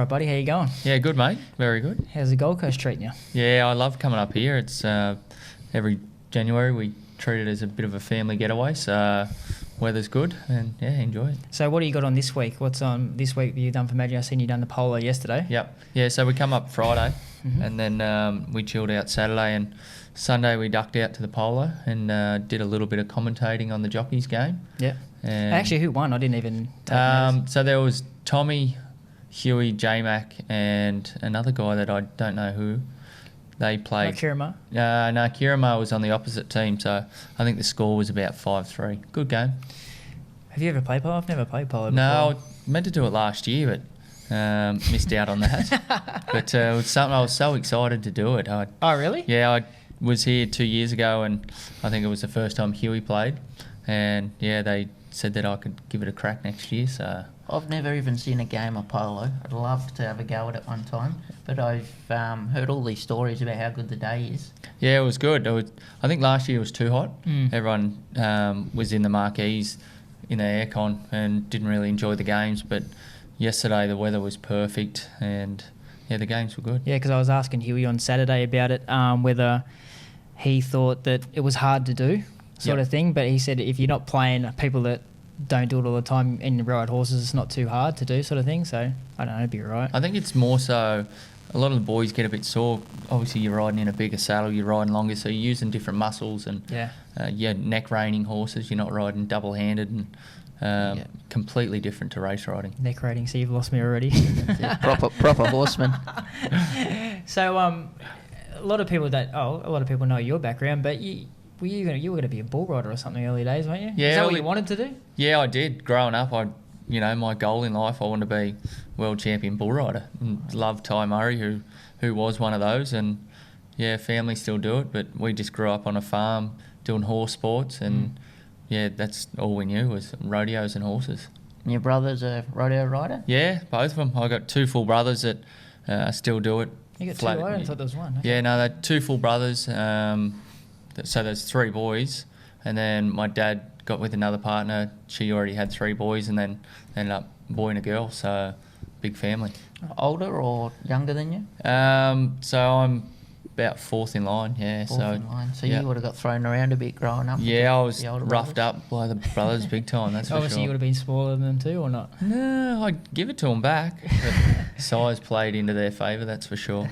right, buddy. How you going? Yeah, good, mate. Very good. How's the Gold Coast treating you? Yeah, I love coming up here. It's every January we treat it as a bit of a family getaway. So weather's good, and yeah, enjoy it. So what do you got on this week? What's on this week that you done for Magic? I seen you done the polo yesterday. Yep. Yeah, so we come up Friday, and then we chilled out Saturday, and Sunday we ducked out to the polo and did a little bit of commentating on the Jockeys game. Yeah. Actually, who won? I didn't even take notice. So there was Tommy, Huey, J-Mac, and another guy that I don't know who. They played. Not Kirima? No, Kirima was on the opposite team, so I think the score was about 5-3. Good game. Have you ever played polo? I've never played polo before. No, I meant to do it last year, but missed out on that. But it was something I was so excited to do it. Oh, really? Yeah, I was here 2 years ago, and I think it was the first time Huey played. And yeah, they said that I could give it a crack next year, so... I've never even seen a game of polo. I'd love to have a go at it one time, but I've heard all these stories about how good the day is. Yeah, it was good. I think last year it was too hot. Everyone was in the marquees in the aircon and didn't really enjoy the games, but yesterday the weather was perfect and yeah, the games were good. Yeah, because I was asking Huey on Saturday about it, whether he thought that it was hard to do sort of thing, but he said if you're not playing people that don't do it all the time and ride horses, it's not too hard to do sort of thing. So I don't know, it'd be right. I think it's more so a lot of the boys get a bit sore. Obviously you're riding in a bigger saddle, you're riding longer, so you're using different muscles and you're neck reining horses, you're not riding double handed and completely different to race riding. Neck reining, so you've lost me already. proper horseman. So a lot of people know your background, but you were gonna be a bull rider or something early days, weren't you? Yeah. Is that what you wanted to do? Yeah, I did. Growing up, my goal in life, I wanted to be world champion bull rider. Loved Tye Murray, who was one of those, and yeah, family still do it, but we just grew up on a farm doing horse sports, and yeah, that's all we knew was rodeos and horses. And your brother's a rodeo rider? Yeah, both of them. I got two full brothers that still do it. You got two? I thought there was one. Okay. Yeah, no, they're two full brothers. So there's three boys, and then my dad got with another partner. She already had three boys, and then ended up boy and a girl. So big family. Older or younger than you? So I'm about fourth in line. Yeah. Fourth in line. So you would have got thrown around a bit growing up. Yeah, I was roughed up by the brothers big time. That's for sure. Obviously, you would have been smaller than them too, or not? No, I'd give it to them back. But size played into their favour. That's for sure.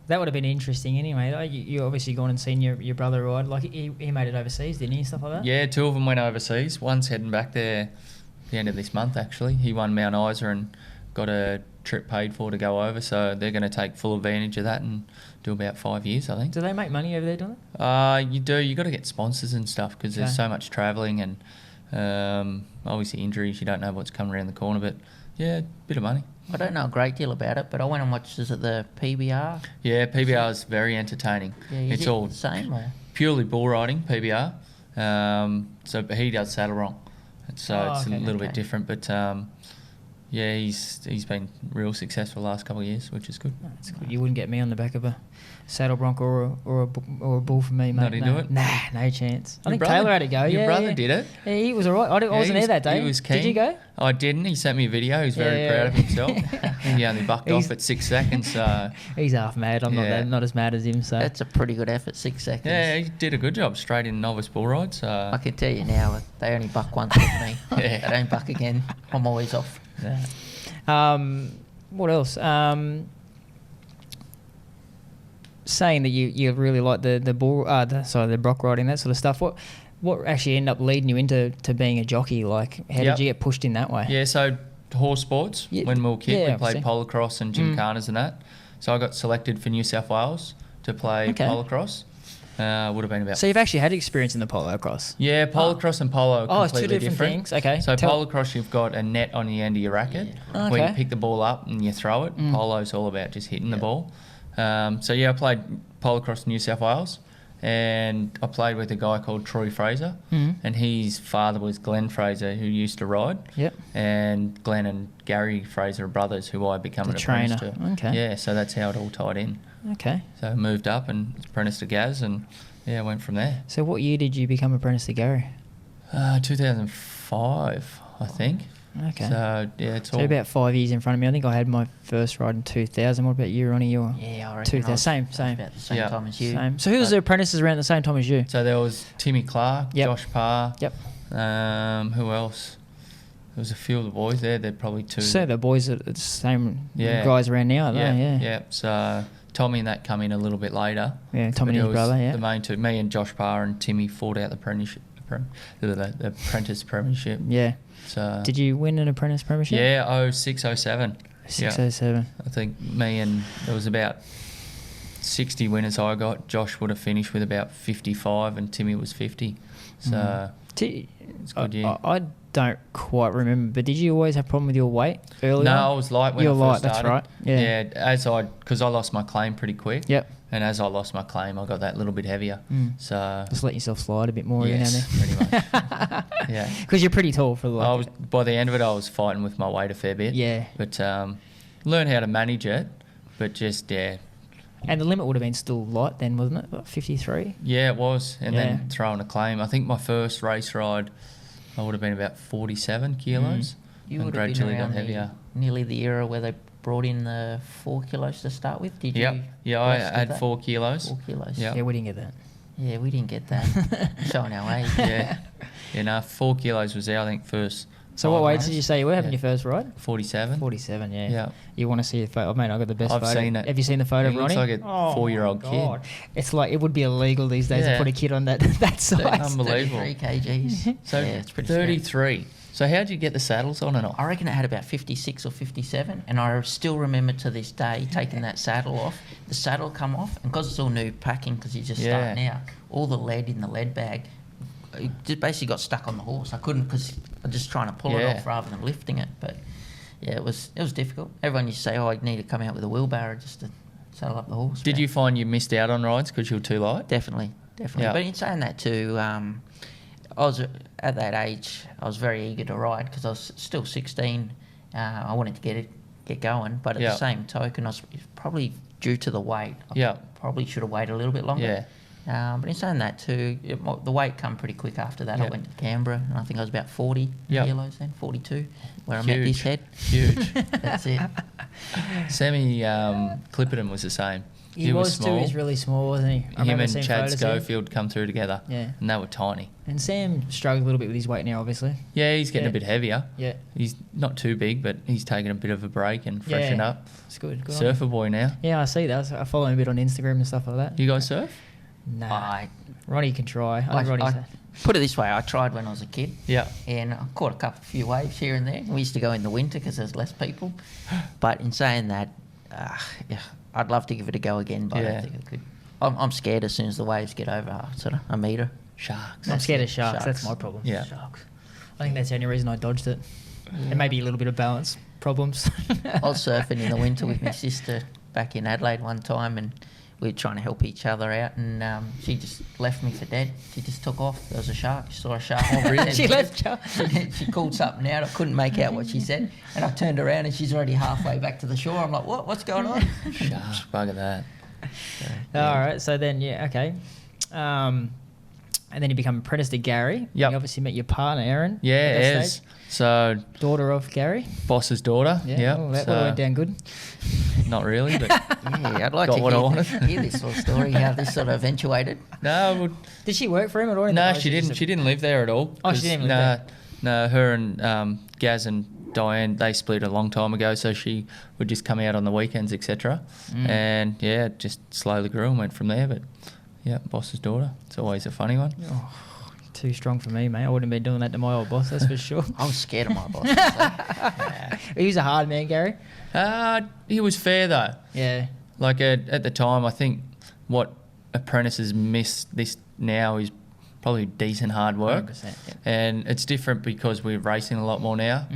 That would have been interesting anyway. You obviously gone and seen your brother ride. Like he made it overseas, didn't he? Stuff like that. Yeah, two of them went overseas. One's heading back there at the end of this month. Actually, he won Mount Isa and got a trip paid for to go over. So they're going to take full advantage of that and do about 5 years, I think. Do they make money over there doing it? You do. You got to get sponsors and stuff because there's so much travelling and obviously injuries. You don't know what's coming around the corner, but yeah, a bit of money. I don't know a great deal about it, but I went and watched this at the PBR. Yeah, PBR is very entertaining. Yeah, it's all the same, or? Purely bull riding, PBR. But he does saddle wrong, so it's a little bit different. But yeah, he's been real successful the last couple of years, which is good. That's good. You wouldn't get me on the back of a saddle bronco or a bull for me, mate. Not into it? Nah, no chance. I think Taylor had to go. Your brother did it. Yeah, he was all right. I wasn't there that day. He was keen. Did you go? I didn't. He sent me a video. He was very proud of himself. He only bucked off at 6 seconds. So he's half mad. I'm not as mad as him. So that's a pretty good effort. 6 seconds. Yeah, he did a good job. Straight in novice bull ride. So I can tell you now, they only buck once with me. They don't buck again. I'm always off. Yeah. What else? Saying that you really like the bull, the brock riding, that sort of stuff. What actually ended up leading you into being a jockey? Like, how did you get pushed in that way? Yeah, so horse sports. When we were kids, we played polocrosse and gymkhanas and that. So I got selected for New South Wales to play polocrosse. Would have been about. So you've actually had experience in the polocrosse? Yeah, polocrosse and polo are completely it's two different things. Okay. So polocrosse, you've got a net on the end of your racket where you pick the ball up and you throw it. Polo's all about just hitting the ball. So yeah, I played polocrosse in New South Wales, and I played with a guy called Troy Fraser, and his father was Glenn Fraser, who used to ride. Yep. And Glenn and Gary Fraser are brothers, who I become an apprentice to. Okay. Yeah, so that's how it all tied in. Okay. So I moved up and apprenticed to Gaz, and yeah, went from there. So what year did you become apprentice to Gary? 2005, I think. Okay. So yeah, it's all about 5 years in front of me. I think I had my first ride in 2000. What about you, Ronnie? You were Yeah, I reckon 2000. Same. about the same time as you. Same. So who was the apprentices around the same time as you? So there was Timmy Clark, Josh Parr. Yep. Who else? There was a few of the boys there. They're probably two. So the boys are the same guys around now, aren't they? Yeah. So Tommy and that come in a little bit later. Yeah, Tommy and his brother, yeah. The main two, me and Josh Parr and Timmy fought out the apprentice premiership. Yeah. So did you win an apprentice premiership? Yeah, 06, 07. 607. I think me and there was about 60 winners I got. Josh would have finished with about 55 and Timmy was 50. So it's good, yeah. I don't quite remember, but did you always have a problem with your weight earlier? No, I was light when I first started. That's right. Yeah. Because I lost my claim pretty quick. Yep. And as I lost my claim, I got that little bit heavier. So just let yourself slide a bit more. Yes, pretty much. Yeah. Because you're pretty tall for the. By the end of it, I was fighting with my weight a fair bit. Yeah. But learn how to manage it. But just And the limit would have been still light then, wasn't it? About 53. Yeah, it was. And then throwing a claim. I think my first race ride, I would have been about 47 kilos. You and would have gradually been got around heavier. Nearly the era where they brought in the 4 kilos to start with. Did you? Yeah, I had 4 kilos. 4 kilos. Yep. Yeah, we didn't get that. Yeah, we didn't get that. Showing our age. Yeah. 4 kilos was I think first. So what weight did you say you were having your first ride? 47. 47, yeah. Yeah. You want to see a photo? Oh, mate, I got the best photo. I've seen it. Have you seen the photo of Ronnie? He looks like a 4-year-old kid. It's like, it would be illegal these days to put a kid on that size. Unbelievable. 33 kgs. So it's pretty 33. scary. So how did you get the saddles on and off? I reckon it had about 56 or 57, and I still remember to this day taking that saddle off. The saddle come off, and because it's all new packing, because you're just starting out, all the lead in the lead bag, it just basically got stuck on the horse. I couldn't, because I was just trying to pull it off rather than lifting it. But yeah, it was difficult. Everyone used to say, I need to come out with a wheelbarrow just to saddle up the horse. Did you find you missed out on rides because you were too light? Definitely. Yeah. But in saying that too, I was at that age. I was very eager to ride because I was still 16. I wanted to get going, but at the same token, I was probably due to the weight. I probably should have waited a little bit longer. Yeah. But in saying that too, the weight come pretty quick after that. I went to Canberra, and I think I was about 40 kilos then, 42, where I met this head. Huge. That's it. Sammy Clipperton was the same. He was small. Too. He was really small, wasn't he? Him and Chad Schofield come through together. Yeah. And they were tiny. And Sam struggled a little bit with his weight now, obviously. Yeah, he's getting a bit heavier. Yeah. He's not too big, but he's taking a bit of a break and freshen up. It's good. Surfer boy now. Yeah, I see that. I follow him a bit on Instagram and stuff like that. You guys surf? Nah. Ronnie can try. I put it this way, I tried when I was a kid. Yeah. And I caught a few waves here and there. We used to go in the winter because there's less people. But in saying that, I'd love to give it a go again, but I don't think I could. I'm scared as soon as the waves get over sort of a metre. Sharks. I'm scared of sharks. That's my problem. Yeah. Sharks. I think that's the only reason I dodged it. And maybe a little bit of balance problems. I was surfing in the winter with my sister back in Adelaide one time, and we were trying to help each other out, and she just left me for dead. She just took off. There was a shark. She saw a shark. Oh, really? She left you? She called something out. I couldn't make out what she said. And I turned around, and she's already halfway back to the shore. I'm like, what's going on? Shark, bugger that. So, all right. So then, okay. And then you become apprentice to Gary. Yep. You obviously met your partner, Erin. Yeah, Ez. So daughter of Gary. Boss's daughter. Yeah. Well, that went down good. Not really, but I'd like to hear this little story, how this sort of eventuated. No. Did she work for him at all? No, she didn't. She didn't live there at all. Oh, she didn't live there? No, her and Gaz and Diane, they split a long time ago, so she would just come out on the weekends, etc. And just slowly grew and went from there. But boss's daughter. It's always a funny one. Oh, too strong for me, mate. I wouldn't be doing that to my old boss, that's for sure. I was scared of my boss. He was a hard man, Gary. He was fair though. Yeah. Like at the time, I think what apprentices miss this now is probably decent hard work. 100%, And it's different because we're racing a lot more now.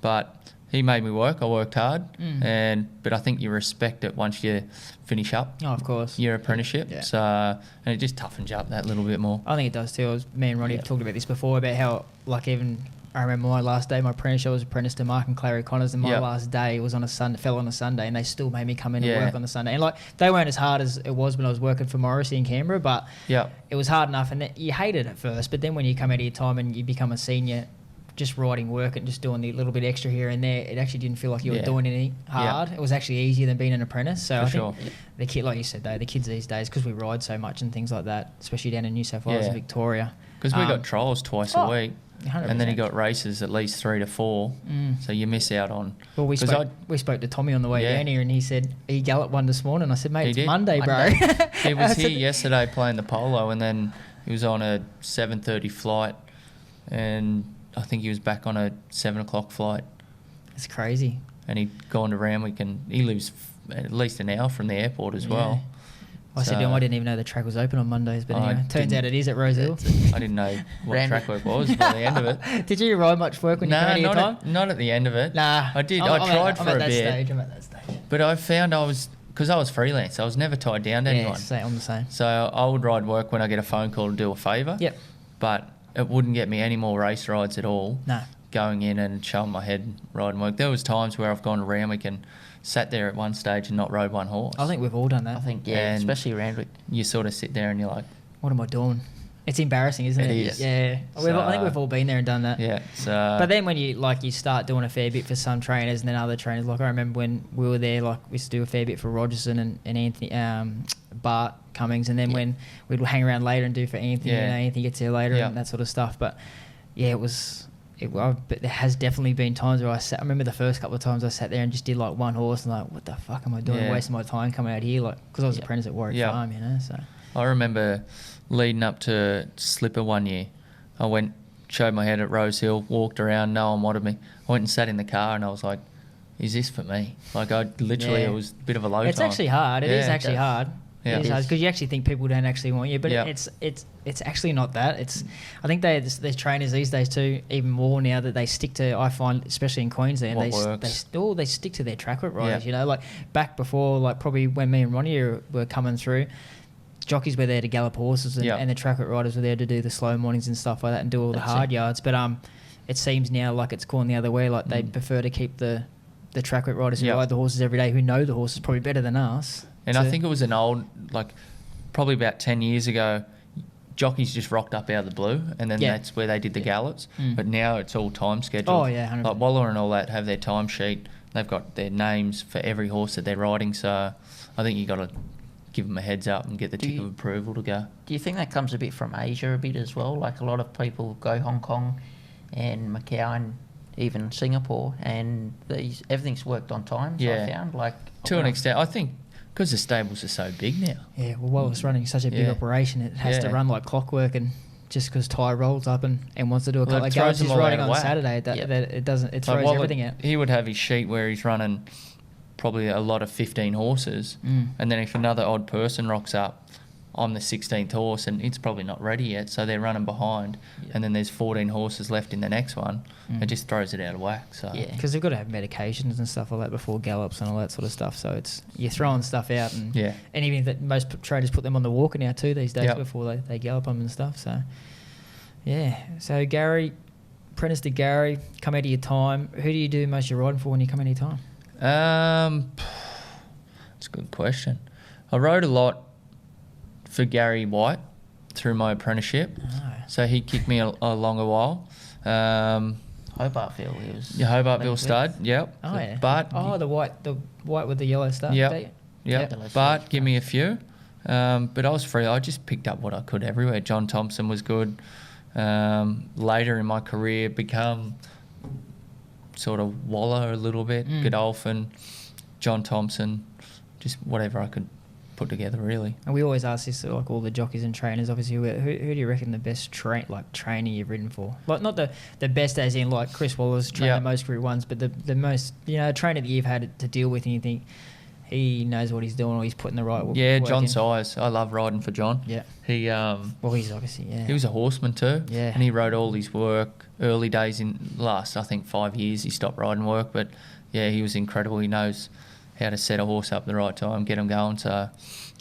But he made me work. I worked hard, but I think you respect it once you finish up. Oh, of course. Your apprenticeship. Yeah. So and it just toughens you up that little bit more. I think it does too. Me and Ronnie have talked about this before about how, like, even I remember my last day, my apprenticeship was apprenticed to Mark and Clary Connors, and my last day was on a Sunday, fell on a Sunday, and they still made me come in and work on the Sunday. And like, they weren't as hard as it was when I was working for Morrissey in Canberra, but it was hard enough, and you hate it at first. But then when you come out of your time and you become a senior just riding work and just doing the little bit extra here and there, it actually didn't feel like you were doing any hard. It was actually easier than being an apprentice. So I think the kid, like you said, though, the kids these days, because we ride so much and things like that, especially down in New South Wales and Victoria. Because we got trials twice a week. 100%. And then you got races at least 3 to 4, so you miss out on. Well, we spoke to Tommy on the way down here, and he said he galloped one this morning. I said, mate, it's Monday, bro. He was here yesterday playing the polo, and then he was on a 7:30 flight, and I think he was back on a 7 o'clock flight. It's crazy. And he'd gone to Randwick, and he lives at least an hour from the airport as well. I said to him, I didn't even know the track was open on Mondays, but anyway, turns out it is at Rose Hill. I didn't know what track work was by the end of it. Did you ride much work when you came out of your time? Not at the end of it. Nah. I did. I tried for a bit. I'm at that stage. But I found because I was freelance, I was never tied down to anyone. Yeah, I'm the same. So I would ride work when I get a phone call to do a favour. Yep. But it wouldn't get me any more race rides at all. No. Going in and showing my head riding work. There was times where I've gone to Randwick and sat there at one stage and not rode one horse. I think we've all done that. I think, especially Randwick. You sort of sit there and you're like, what am I doing? It's embarrassing, isn't it? It is. Yeah. So, I think we've all been there and done that. Yeah. But then when you start doing a fair bit for some trainers and then other trainers, like I remember when we were there, like we used to do a fair bit for Rogerson and Anthony, Bart Cummings, and then when we'd hang around later and do for Anthony, Anthony gets there later and that sort of stuff. But yeah, but there has definitely been times where I remember the first couple of times I sat there and just did like one horse and like, what the fuck am I doing? Wasting my time coming out here, like, because I was apprentice at Warwick Farm, so. I remember leading up to Slipper one year. I went, showed my head at Rose Hill, walked around, no one wanted me. I went and sat in the car and I was like, is this for me? Like I literally, it was a bit of a low time. It's actually hard. It is actually hard. Yeah. It is hard because you actually think people don't actually want you, but it's actually not that. I think there's trainers these days too, even more now that they stick to. I find, especially in Queensland, they stick to their track work riders. Like back before, like probably when me and Ronnie were coming through, jockeys were there to gallop horses, and the track work riders were there to do the slow mornings and stuff like that and do all the hard yards. But it seems now like it's gone the other way. Like they prefer to keep the track work riders who ride the horses every day, who know the horses probably better than us. And I think it was an old, probably about 10 years ago, jockeys just rocked up out of the blue, and then that's where they did the gallops. But now it's all time scheduled. Oh, yeah, 100%. Like Waller and all that have their time sheet. They've got their names for every horse that they're riding. So I think you got to give them a heads up and get the tick of approval to go. Do you think that comes a bit from Asia a bit as well? Like a lot of people go Hong Kong and Macau and even Singapore, and everything's worked on time. So I found to an extent, I think. Because the stables are so big now. Yeah, well, it's running such a big operation, it has to run like clockwork, and just because Tye rolls up and wants to do a couple of goes he's riding on Saturday, it throws everything out. He would have his sheet where he's running probably a lot of 15 horses, and then if another odd person rocks up, I'm the 16th horse and it's probably not ready yet, so they're running behind, and then there's 14 horses left in the next one. It just throws it out of whack. So because they've got to have medications and stuff like that before gallops and all that sort of stuff. So you're throwing stuff out, and even that most trainers put them on the walker now too these days before they gallop them and stuff. So so Gary, apprentice to Gary, come out of your time. Who do you do most of your riding for when you come out of your time? That's a good question. I rode a lot for Gary White through my apprenticeship, so he kicked me along a while. Hobartville, he was. Hobartville stud, yep. Oh yeah. But the white with the yellow stud. Yep. But give me a few. But I was free. I just picked up what I could everywhere. John Thompson was good. Later in my career, become sort of Waller a little bit. Godolphin, John Thompson, just whatever I could put together, really. And we always ask this to all the jockeys and trainers, obviously, who do you reckon the best trainer you've ridden for? Like not the best as in like Chris Waller's trained most Group 1s, but the most, trainer that you've had to deal with and you think he knows what he's doing or he's putting the right work John in. Size. I love riding for John. Yeah. He he's obviously he was a horseman too. Yeah. And he rode all his work early days in last, I think 5 years he stopped riding work, but he was incredible. He knows how to set a horse up at the right time, get him going. So,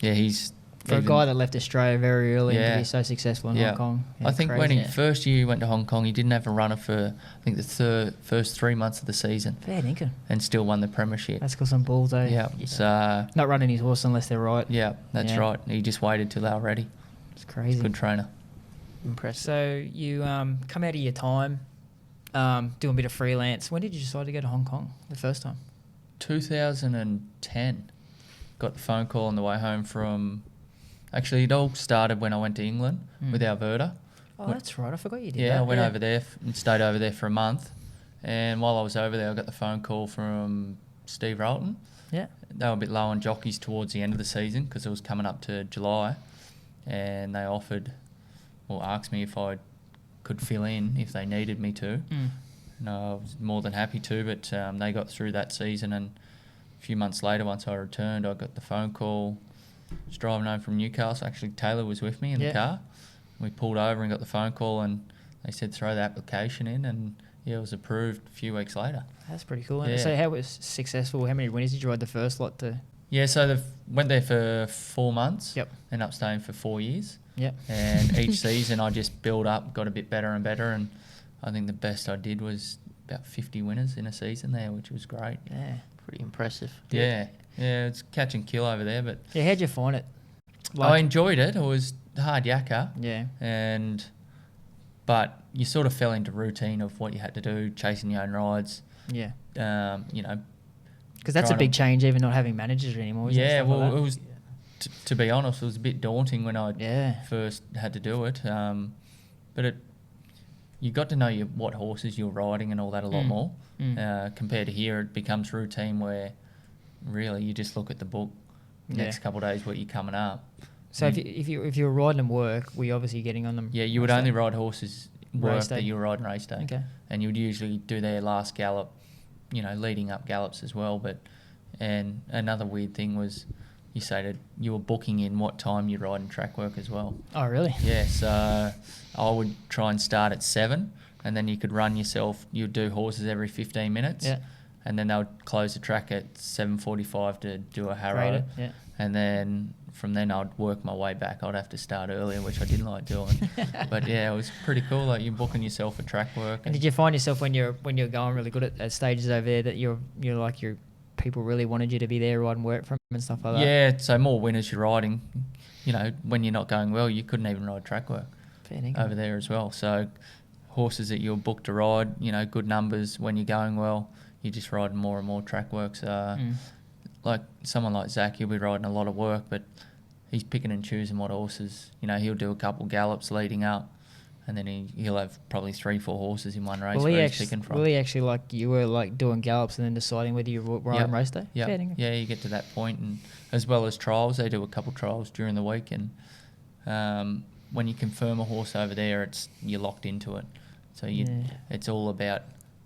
he's... For a guy that left Australia very early and to be so successful in Hong Kong. I think when first year he went to Hong Kong, he didn't have a runner for, I think, the first 3 months of the season. Fair dinkum. And still won the premiership. That's got some balls, eh? Yeah. So, not running his horse unless they're right. Yeah, that's right. He just waited till they were ready. It's crazy. Good trainer. Impressive. So you come out of your time. doing a bit of freelance. When did you decide to go to Hong Kong the first time? 2010. Got the phone call on the way home from... Actually, it all started when I went to England with Alberta. Oh, that's right. I forgot you did that. Yeah, I went over there and stayed over there for a month. And while I was over there, I got the phone call from Steve Rolton. Yeah. They were a bit low on jockeys towards the end of the season because it was coming up to July. And they asked me if I could fill in if they needed me to. And I was more than happy to, but they got through that season. And a few months later, once I returned, I got the phone call. I was driving home from Newcastle. Actually, Taylor was with me in the car. We pulled over and got the phone call, and they said throw the application in, and it was approved a few weeks later. That's pretty cool. Yeah. So how was successful? How many winners did you ride the first lot to? Yeah, so they went there for 4 months. Yep. Ended up staying for 4 years. Yep. And each season I just built up, got a bit better and better, and I think the best I did was about 50 winners in a season there, which was great. Yeah. Pretty impressive. Yeah, it's catch and kill over there, but Yeah, how'd you find it? I enjoyed it. It was hard yakka. Yeah. But you sort of fell into routine of what you had to do, chasing your own rides. Yeah. Because that's a big change, even not having managers anymore. Isn't it? Stuff like that? It was. To be honest, it was a bit daunting when I first had to do it. But you got to know what horses you're riding and all that a lot more. Compared to here, it becomes routine where really you just look at the book. Next couple of days, what you're coming up. So if you were riding them work, were you obviously getting on them? Yeah, you would only ride horses work Race day. that you were riding race day. Okay. And you would usually do their last gallop, leading up gallops as well. And another weird thing was you were booking in what time you ride in track work as well. Oh, really? Yeah, so I would try and start at 7, and then you could run yourself. You'd do horses every 15 minutes. Yeah. And then they would close the track at 7:45 to do a harrow. Rate it, yeah. And then from then I'd work my way back. I'd have to start earlier, which I didn't like doing. But yeah, it was pretty cool. Like you're booking yourself for track work. And did you find yourself when you're going really good at stages over there that you're like your people really wanted you to be there riding work from and stuff like that? Yeah, so more winners you're riding. When you're not going well, you couldn't even ride track work over there as well. So horses that you're booked to ride, good numbers when you're going well. You just ride more and more track work. So, like someone like Zach, he'll be riding a lot of work, but he's picking and choosing what horses. He'll do a couple gallops leading up, and then he'll have probably 3-4 horses in one race where he's picking from. Will he actually you were doing gallops and then deciding whether you ride race day? Yeah, you get to that point, and as well as trials, they do a couple trials during the week, and when you confirm a horse over there, you're locked into it. So it's all about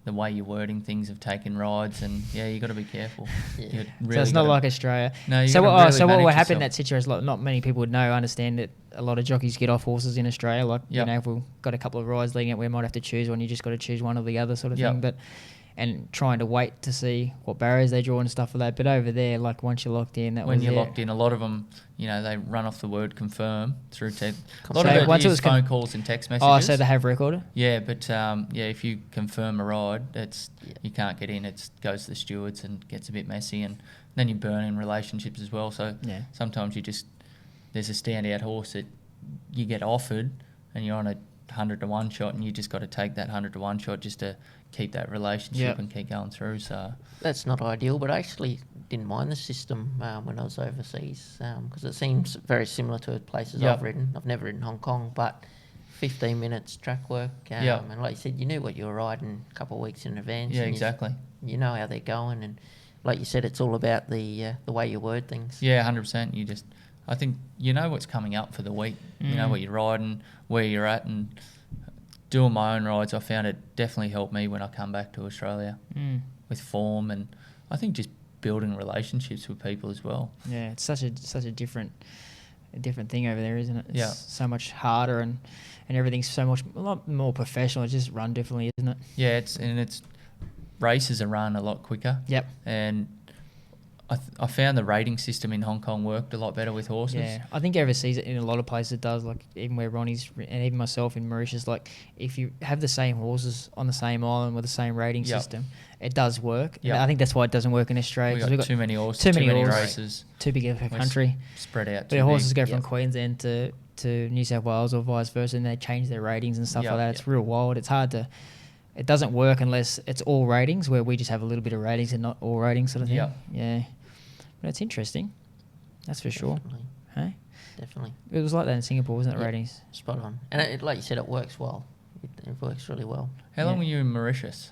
the way you're wording things of taking rides, and you got to be careful. Really so it's not like Australia. No. So what would happen in that situation? Like, not many people would understand that a lot of jockeys get off horses in Australia. Like if we've got a couple of rides leading up, we might have to choose one. You just got to choose one or the other sort of thing. And trying to wait to see what barriers they draw and stuff like that. But over there, like once you're locked in, locked in, a lot of them, they run off the word confirm through text. A lot so of once it is phone calls and text messages. Oh, so they have recorder? Yeah, but if you confirm a ride, you can't get in. It goes to the stewards and gets a bit messy, and then you burn in relationships as well. So sometimes there's a standout horse that you get offered, and you're on a 100-to-1 shot, and you just got to take that 100-to-1 shot just to keep that relationship and keep going through. So that's not ideal, but I actually didn't mind the system when I was overseas because it seems very similar to places I've ridden. I've never ridden Hong Kong, but 15 minutes track work, and like you said, you knew what you were riding a couple of weeks in advance. Yeah, exactly. You know how they're going, and like you said, it's all about the way you word things. Yeah, 100%. I think you know what's coming up for the week. You know what you're riding, where you're at, and doing my own rides, I found it definitely helped me when I come back to Australia with form, and I think just building relationships with people as well. Yeah, it's such a different thing over there, isn't it? It's so much harder, and everything's a lot more professional. It's just run differently, isn't it? Yeah, it's races are run a lot quicker. Yep. And I found the rating system in Hong Kong worked a lot better with horses. Yeah, I think overseas in a lot of places it does. Like even where Ronnie's and even myself in Mauritius, like if you have the same horses on the same island with the same rating system, it does work. Yep. And I think that's why it doesn't work in Australia. We've got too many horses, too many races, too big of a country. Spread out. The horses go from Queensland to New South Wales or vice versa, and they change their ratings and stuff like that. It's real wild. It's hard to it doesn't work unless it's all ratings, where we just have a little bit of ratings and not all ratings sort of thing. Yeah. Yeah. But it's interesting. That's for sure. Hey? Definitely. It was like that in Singapore, wasn't it, Yeah. ratings? Spot on. And it, like you said, it works well. It works really well. How long were you in Mauritius?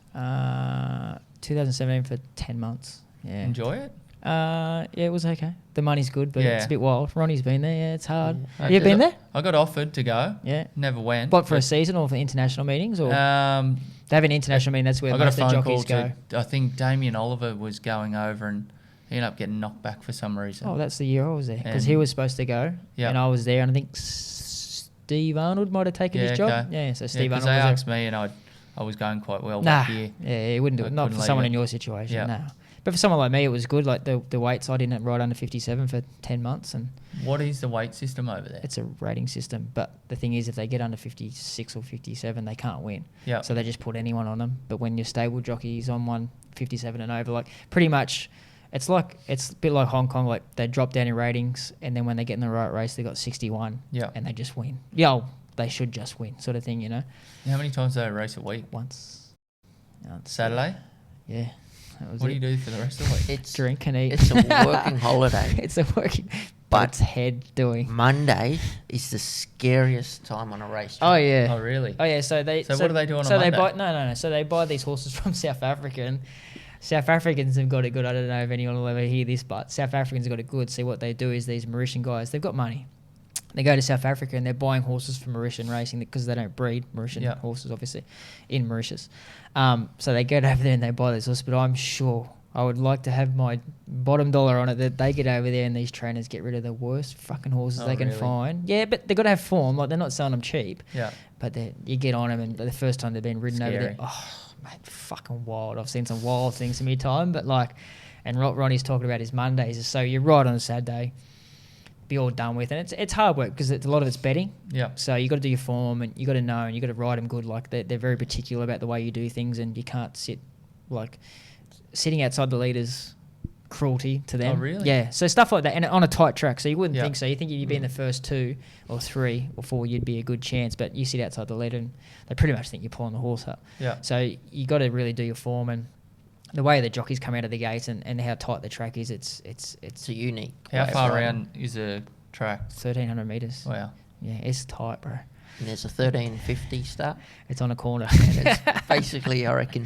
2017 for 10 months. Yeah. Enjoy it? Yeah, it was okay. The money's good, but Yeah. it's a bit wild. Ronnie's been there. Yeah, it's hard. Yeah. Have you been there? I got offered to go. Yeah. Never went. What, for a season or for international meetings? Or they have an international meeting. That's where I got a most of the phone call jockeys go. I think Damien Oliver was going over and he ended up getting knocked back for some reason. Oh, that's the year I was there. Because And- he was supposed to go. Yeah. And I was there. And I think Steve Arnold might have taken his job. okay. Yeah, so Steve Because Arnold they was asked me and I was going quite well Nah, that year. yeah, he wouldn't do I it. Not couldn't for leave someone it. in your situation, Yeah. no. But for someone like me, it was good. Like the weights, I didn't ride under 57 for 10 months, and What is the weight system over there? it's a rating system. But the thing is, if they get under 56 or 57, they can't win. Yeah. So they just put anyone on them. But when your stable jockey is on 157 and over, like pretty much, it's a bit like Hong Kong. Like they drop down in ratings, and then when they get in the right race, they got 61, Yeah. and they just win. Yo, they should just win, sort of thing, you know. How many times do they race a week? Once. Saturday? Yeah. That was What it. do you do for the rest of the week? It's Drink and eat. It's a working holiday. It's a working, But but it's head doing. Monday is the scariest time on a race. Oh yeah. Oh, really? Oh yeah. So they. So what do they do on a So they Monday? buy no. So they buy these horses from South Africa, and South Africans have got it good. I don't know if anyone will ever hear this, but South Africans have got it good. See what they do is these Mauritian guys, they've got money. They go to South Africa and they're buying horses from Mauritian racing because they don't breed Mauritian horses, obviously, in Mauritius. So they get over there and they buy these horses. But I'm sure I would like to have my bottom dollar on it that they get over there and these trainers get rid of the worst fucking horses they can really? find. Yeah, but they've got to have form. Like, they're not selling them cheap. Yeah. But you get on them, and the first time they've been ridden over there, Scary. oh, mate, fucking wild. I've seen some wild things in my time, but like, and Ronnie's talking about his Mondays. So you ride on a Saturday, be all done with, and it's hard work because a lot of it's betting. Yeah. So you got to do your form, and you got to know, and you got to ride them good. Like they're very particular about the way you do things, and you can't sitting outside the leaders. Cruelty to them. Oh, really? Yeah. So stuff like that, and on a tight track. So you wouldn't Yeah. think so. You think if you'd be in the first 2 or 3 or 4, you'd be a good chance. But you sit outside the leader, and they pretty much think you're pulling the horse up. Yeah. So you got to really do your form, and the way the jockeys come out of the gates and how tight the track is. It's It's a unique. How way of far riding. around is a track? 1,300 meters. Wow. Yeah, it's tight, bro. And there's a 1350 start. It's on a corner. And it's basically, I reckon,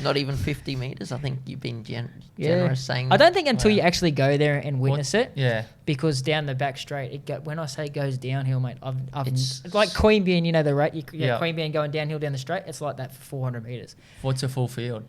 not even 50 metres. I think you've been generous saying I that. don't think until Wow. you actually go there and witness it. Yeah. Because down the back straight, when I say it goes downhill, mate, I've It's like Queanbeyan, you know the rate. Yeah. Queanbeyan going downhill down the straight. It's like that for 400 meters. What's a full field?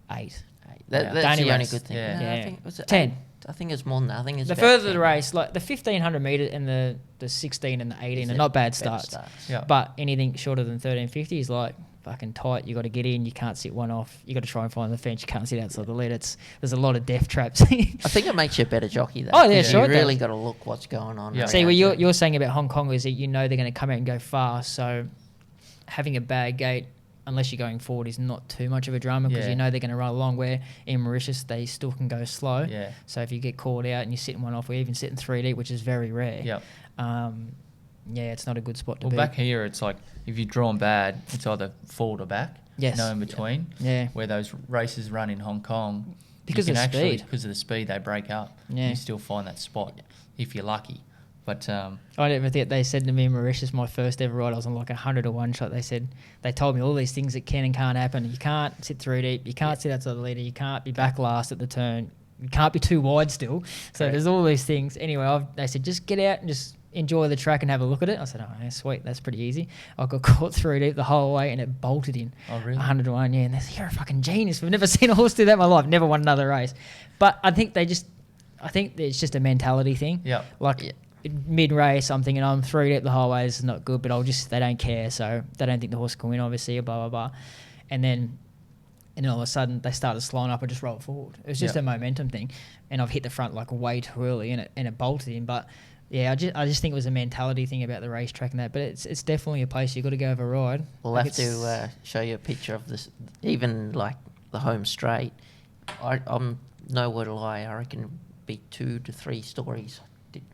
8. That's Danny the only race. good thing. Yeah. No, Yeah. I think, was it 10. 8? I think it's more than that. I think it's The about further 10. the race, like the 1,500 meter and the 16 and the 18 Is are it not bad better starts. Yeah. But anything shorter than 1350 is like fucking tight. You got to get in. You can't sit one off. You got to try and find the fence. You can't sit outside the lead. There's a lot of death traps. I think it makes you a better jockey, though. Oh, yeah, 'cause sure You it does. really got to look what's going on. Yeah. See, around what you. you're saying about Hong Kong is that you know they're going to come out and go fast. So having a bad gate, unless you're going forward, is not too much of a drama because Yeah. you know they're going to run along. Where in Mauritius, they still can go slow. Yeah. So if you get caught out and you're sitting one off, or even sitting 3 deep, which is very rare. Yeah. Yeah, it's not a good spot to Well, be. back here, it's like if you're drawn bad, it's either forward or back. Yes. No in between. Yeah. Where those races run in Hong Kong, Because you of can the actually, speed. because of the speed, they break up. Yeah. You still find that spot if you're lucky. But I never think they said to me in Mauritius, my first ever ride, I was on like 100 to 1 shot. They told me all these things that can and can't happen. You can't sit 3 deep. You can't sit outside the leader. You can't be back last at the turn. You can't be too wide still. So Correct. there's all these things. Anyway, they said just get out and just enjoy the track and have a look at it. I said, oh, yeah, sweet, that's pretty easy. I got caught 3 deep the whole way and it bolted in. Oh, really? 100 to 1, yeah. And they said, you're a fucking genius. We've never seen a horse do that in my life. Never won another race. But I think it's just a mentality thing. Yeah. Like mid-race, I'm thinking I'm 3 deep the whole way. This is not good, but they don't care. So they don't think the horse can win, obviously, or blah, blah, blah. And then all of a sudden they started slowing up and just rolled forward. It was just Yeah. a momentum thing. And I've hit the front like way too early and it bolted in. But yeah, I just think it was a mentality thing about the racetrack and that. But it's definitely a place you've got to go have a ride. We'll Like have to show you a picture of this, even like the home straight. I'm nowhere to lie. I reckon it'd be 2 to 3 stories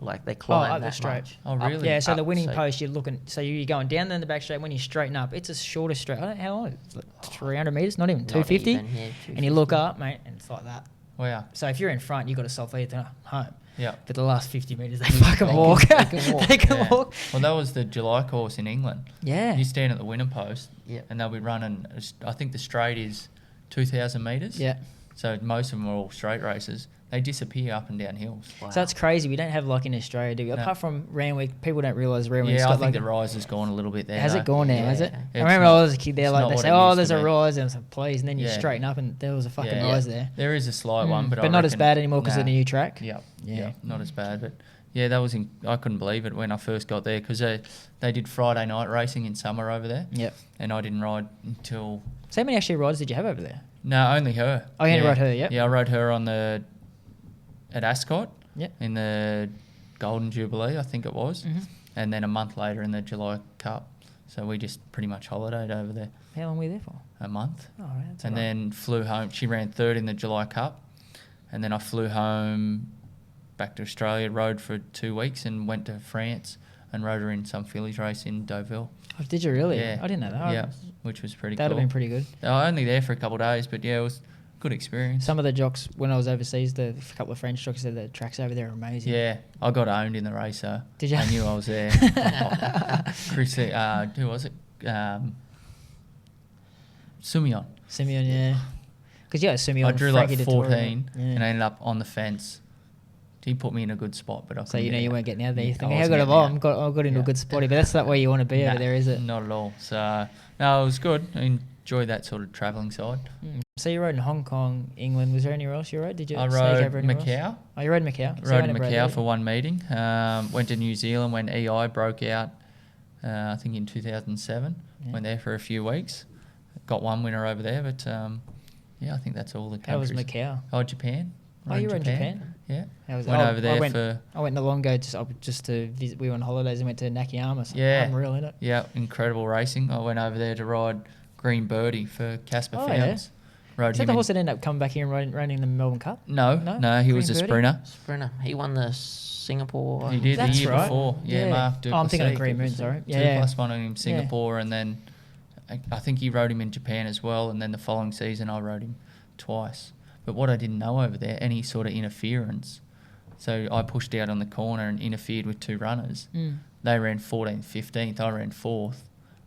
Like they climb up the that straight. much. Oh, really? Yeah, so the Up, winning so- post, you're looking, so you're going down in the back straight. When you straighten up, it's a shorter straight. I don't know how long, it's like 300 metres, not even Not 250. even, yeah, And you look 250. up, mate, and it's like that. Wow. So if you're in front, you've got to self-lead to home. Yeah. But the last 50 metres, they fucking They walk. can walk. They can Yeah. walk. Well, that was the July course in England. Yeah. You stand at the winner post, Yep. and they'll be running. I think the straight is 2,000 metres. Yeah. So most of them are all straight races. They disappear up and down hills. Wow. So that's crazy. We don't have like in Australia, do we? No. Apart from Randwick, people don't realise Randwick's Yeah, I got think like the rise has gone a little bit there. has though. it gone now? Has it? Yeah. I It's remember not- I was a kid there, it's like not they what say, it "Oh, used there's to a be." rise," and I was like, "Please," and then you Yeah. straighten up, and there was a fucking Yeah. rise there. There is a slight one, but not as bad anymore because of the nah. new track. Yeah, Yeah. yeah, not as bad, but yeah, that was. I couldn't believe it when I first got there because they did Friday night racing in summer over there. Yep. And I didn't ride until So how many actually riders did you have over there? no, only her. Oh, you only yeah. rode her, yep. Yeah, I rode her at Ascot. Yep. In the Golden Jubilee, I think it was, Mhm. and then a month later in the July Cup. So we just pretty much holidayed over there How long were you there for? a month. Oh, right, that's And all right. then flew home. She ran third in the July Cup, and then I flew home back to Australia, rode for 2 weeks, and went to France and rode her in some fillies race in Deauville. Oh, did you really? Yeah, I didn't know that. Yeah, which was pretty That'd cool. have been pretty good. I was only there for a couple of days, but yeah, it was a good experience. Some of the jocks when I was overseas, a couple of French jocks said the tracks over there are amazing. Yeah, I got owned in the race, so Did you? I knew I was there. Chris, who was it? Sumion. Simeon, yeah. Because yeah, Simeon. I drew Frankie like Dettori, 14 yeah. and I ended up on the fence. He put me in a good spot, but I couldn't So you know get you out. weren't getting out there. You Yeah, think, I how wasn't good have getting I? out. I got into a Yeah. good spotty, but that's not where you want to be over Nah, there, is it? Not at all. So, no, it was good. I enjoyed that sort of travelling side. Mm. So you rode in Hong Kong, England. Was there anywhere else you rode? Did you I sneak rode over anywhere else? Macau. Oh, you rode Macau. So you Rode went in to Macau Bradley. for one meeting. Went to New Zealand when EI broke out, I think in 2007. Yeah. Went there for a few weeks. Got one winner over there, but yeah, I think that's all the How was countries. Macau? Oh, Japan. Oh, you were in Japan? Yeah. How was Went oh, over there I went, for... I went to Longo just to visit. We were on holidays and went to Nakayama. So Yeah. unreal, innit? Yeah, incredible racing. I went over there to ride Green Birdie for Casper Oh, yeah. Founds. Rode Is that him the in- horse that ended up coming back here and running the Melbourne Cup? No, No? he was Green a Birdie? sprinter. Sprinter. He won the Singapore. He did That's the year right. before. Yeah, Mark Oh, I'm thinking of Duplessis. Green Moon, sorry. Two Yeah, yeah. plus one in Singapore, and then I think he rode him in Japan as well. And then the following season, I rode him twice. But what I didn't know over there, any sort of interference. So I pushed out on the corner and interfered with two runners. Mm. They ran 14th, 15th. I ran 4th.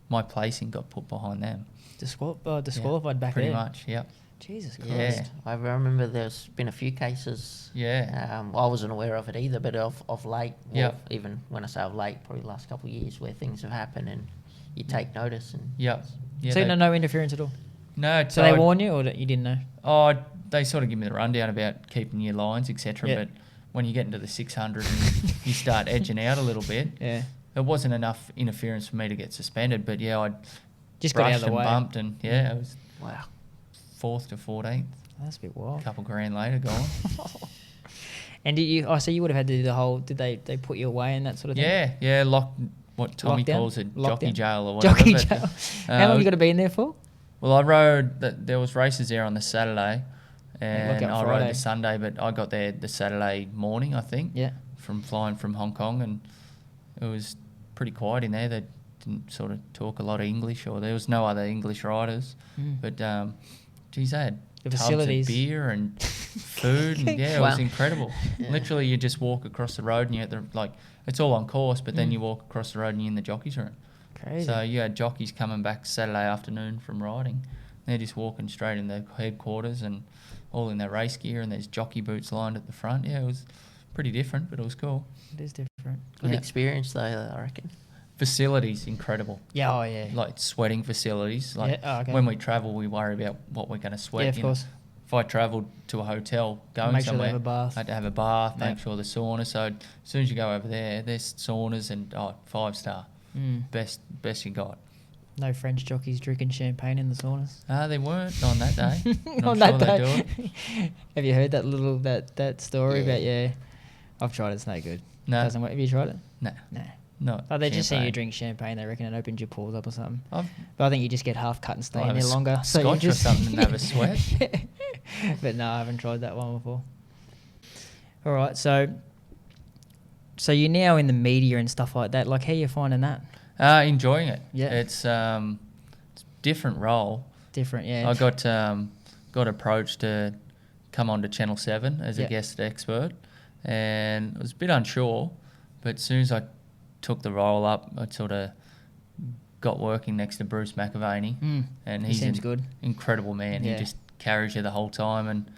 My placing got put behind them. Disqualified back Pretty there. much, yep. Jesus Christ. Yeah. I remember there's been a few cases. Yeah. I wasn't aware of it either, but of late, well, Yep. even when I say of late, probably the last couple of years where things have happened and you take notice. And Yep. Yeah, So no interference at all? no, So they warn you or you didn't know? Oh, they sort of give me the rundown about keeping your lines, etc. Yeah. But when you get into the 600 and you start edging out a little bit, Yeah. it wasn't enough interference for me to get suspended. But yeah, I Just got out brushed of the and way. bumped, and yeah, it was wow. 4th to 14th. That's a bit A wild. couple grand later, gone. And did you? Oh, so you would have had to do the whole. Did they put you away and that sort of thing? Yeah, what Tommy Lockdown? calls it, Lockdown? jockey jail or whatever. Jockey but, jail. How long you got to be in there for? Well, I rode. There was races there on the Saturday, and lockout I Friday. rode the Sunday. But I got there the Saturday morning, I think. Yeah. From flying from Hong Kong, and it was pretty quiet in there. They didn't sort of talk a lot of English, or there was no other English riders. Mm. But geez, they had The tubs facilities. of beer and food, and yeah, it Wow. was incredible. Yeah. Literally, you just walk across the road, and you're at the it's all on course, but then Mm. you walk across the road and you're in the jockeys room. Crazy. So you had jockeys coming back Saturday afternoon from riding. They're just walking straight in their headquarters and all in their race gear, and there's jockey boots lined at the front. Yeah, it was pretty different, but it was cool. It is different. Good Yeah. experience though, I reckon. Facilities, incredible. Yeah. Oh yeah. Like sweating facilities. Like Yeah, oh, okay. when we travel, we worry about what we're going to sweat. Yeah, of you know. course. If I travelled to a hotel going Make sure they somewhere, have a bath. I had to have a bath, Yeah. make sure the sauna. So as soon as you go over there, there's saunas and 5-star. Mm. Best you got. No French jockeys drinking champagne in the saunas. They weren't on that day. And On I'm that sure day. they do it. Have you heard that story Yeah. about? Yeah, I've tried it. It's no good. No. Doesn't work. Have you tried it? No. No. No. Oh, they just see you champagne. drink champagne. They reckon it opens your pores up or something. I've But I think you just get half cut and stay I'll in have there a longer. So you scotch or just something and have a sweat. But no, I haven't tried that one before. All right, so So you're now in the media and stuff like that. Like, how are you finding that? Enjoying it. Yeah. It's different role. Different, yeah. I got approached to come on to Channel 7 as a guest expert, and I was a bit unsure, but as soon as I took the role up, I sort of got working next to Bruce McAvaney, and he's an good. incredible man. Yeah. He just carries you the whole time, and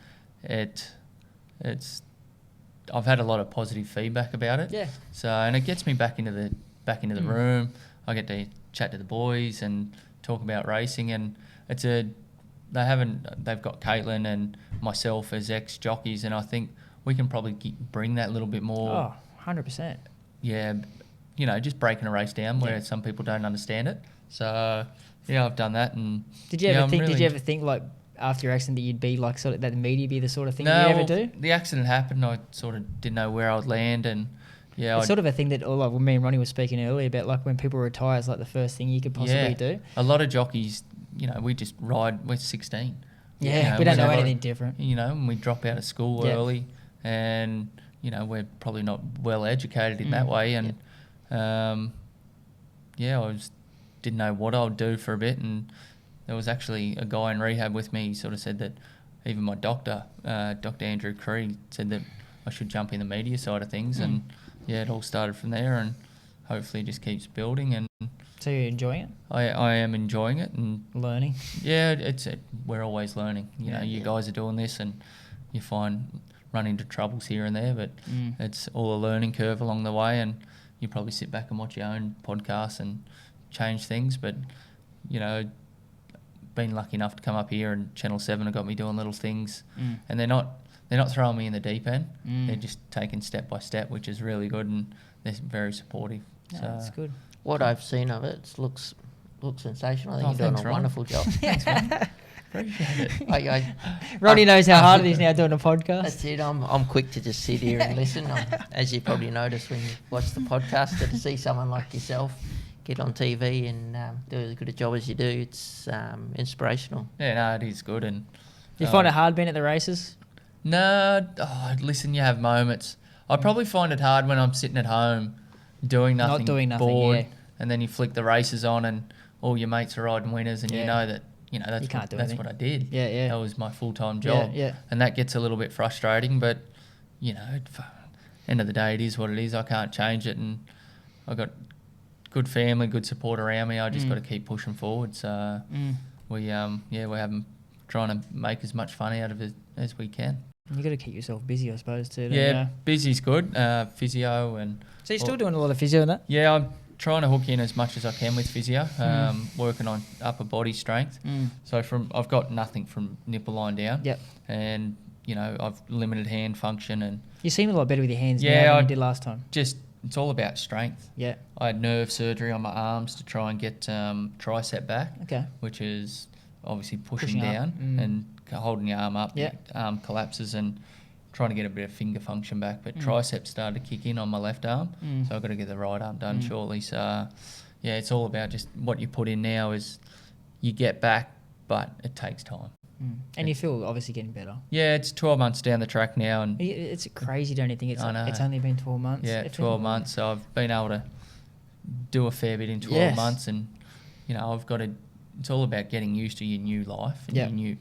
it's I've had a lot of positive feedback about it. Yeah. So, and it gets me back into the room. I get to chat to the boys and talk about racing, and they've got Caitlin and myself as ex-jockeys, and I think we can probably bring that a little bit more. Oh, 100%. Yeah, just breaking a race down where some people don't understand it. So, yeah, I've done that. And did you ever think like after your accident that you'd be like sort of that the media be the sort of thing you ever do? The accident happened. I sort of didn't know where I'd land, and it's sort of a thing that like me and Ronnie were speaking earlier about, like when people retire, it's like the first thing you could possibly do. A lot of jockeys, we just ride. We're 16. Yeah, we don't know anything different. And we drop out of school early, and we're probably not well educated in that way, and I didn't know what I would do for a bit, and there was actually a guy in rehab with me. He sort of said that even my doctor, Dr. Andrew Cree, said that I should jump in the media side of things, and it all started from there, and hopefully it just keeps building. And so you're enjoying it? I am enjoying it and learning. Yeah, we're always learning. You guys are doing this, and you run into troubles here and there, but it's all a learning curve along the way, and you probably sit back and watch your own podcasts and change things. But been lucky enough to come up here, and Channel 7 have got me doing little things, and they're not throwing me in the deep end. They're just taking step by step, which is really good, and they're very supportive. Yeah, so that's good. What I've seen of it looks sensational. I think you're doing a wonderful job. Thanks, man. Appreciate it. Ronnie knows how hard it is now doing a podcast. That's it. I'm quick to just sit here and listen. As you probably noticed when you watch the podcast, to see someone like yourself get on TV and do as good a job as you do, it's inspirational. Yeah, no, it is good. And you find it hard being at the races? No, listen, you have moments. I probably find it hard when I'm sitting at home doing nothing, not doing nothing, bored, and then you flick the races on and all your mates are riding winners, and you know that that's what I did. Yeah, yeah. That was my full-time job. Yeah, yeah. And that gets a little bit frustrating, but end of the day, it is what it is. I can't change it, and I got good family, good support around me. I just got to keep pushing forward. So we're trying to make as much fun out of it as we can. You got to keep yourself busy, I suppose, too. Yeah, busy's good. Physio and. So you're still doing a lot of physio and that? Yeah, I'm trying to hook in as much as I can with physio. Working on upper body strength. So I've got nothing from nipple line down. Yep. And I've limited hand function, and you seem a lot better with your hands now than you did last time. It's all about strength. Yeah. I had nerve surgery on my arms to try and get tricep back. Okay. Which is obviously pushing down and holding your arm up. Yeah. Your arm collapses, and trying to get a bit of finger function back. But triceps started to kick in on my left arm, so I've got to get the right arm done shortly. So, it's all about just what you put in now is you get back, but it takes time. And you feel obviously getting better. Yeah, it's 12 months down the track now, and it's crazy, don't you think? It's only been 12 months. Yeah, 12 months. So I've been able to do a fair bit in 12 months, and I've got to. It's all about getting used to your new life. And your new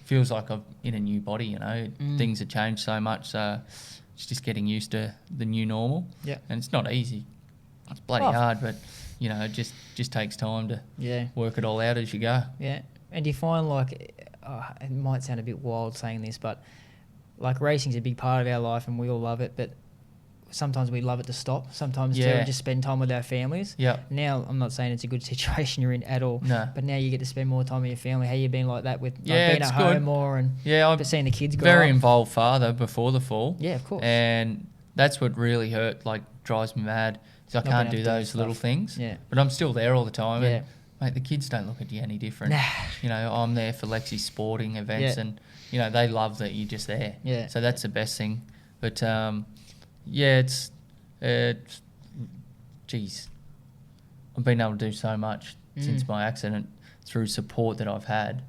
feels like I'm in a new body. Things have changed so much. So it's just getting used to the new normal. Yeah, and it's not easy. It's bloody hard, but it just takes time to work it all out as you go. Yeah, and do you find like. It might sound a bit wild saying this, but like racing's a big part of our life and we all love it, but sometimes we love it to stop. Sometimes too, we just spend time with our families. Yeah. Now, I'm not saying it's a good situation you're in at all, but now you get to spend more time with your family. How you been like that with being at home more and I've seeing the kids grow very up? Involved father before the fall. Yeah, of course. And that's what really drives me mad is I can't do those little things. Yeah. But I'm still there all the time. Yeah. And, mate, the kids don't look at you any different. Nah. I'm there for Lexi's sporting events and, they love that you're just there. Yeah. So that's the best thing. But, it's geez, I've been able to do so much since my accident through support that I've had.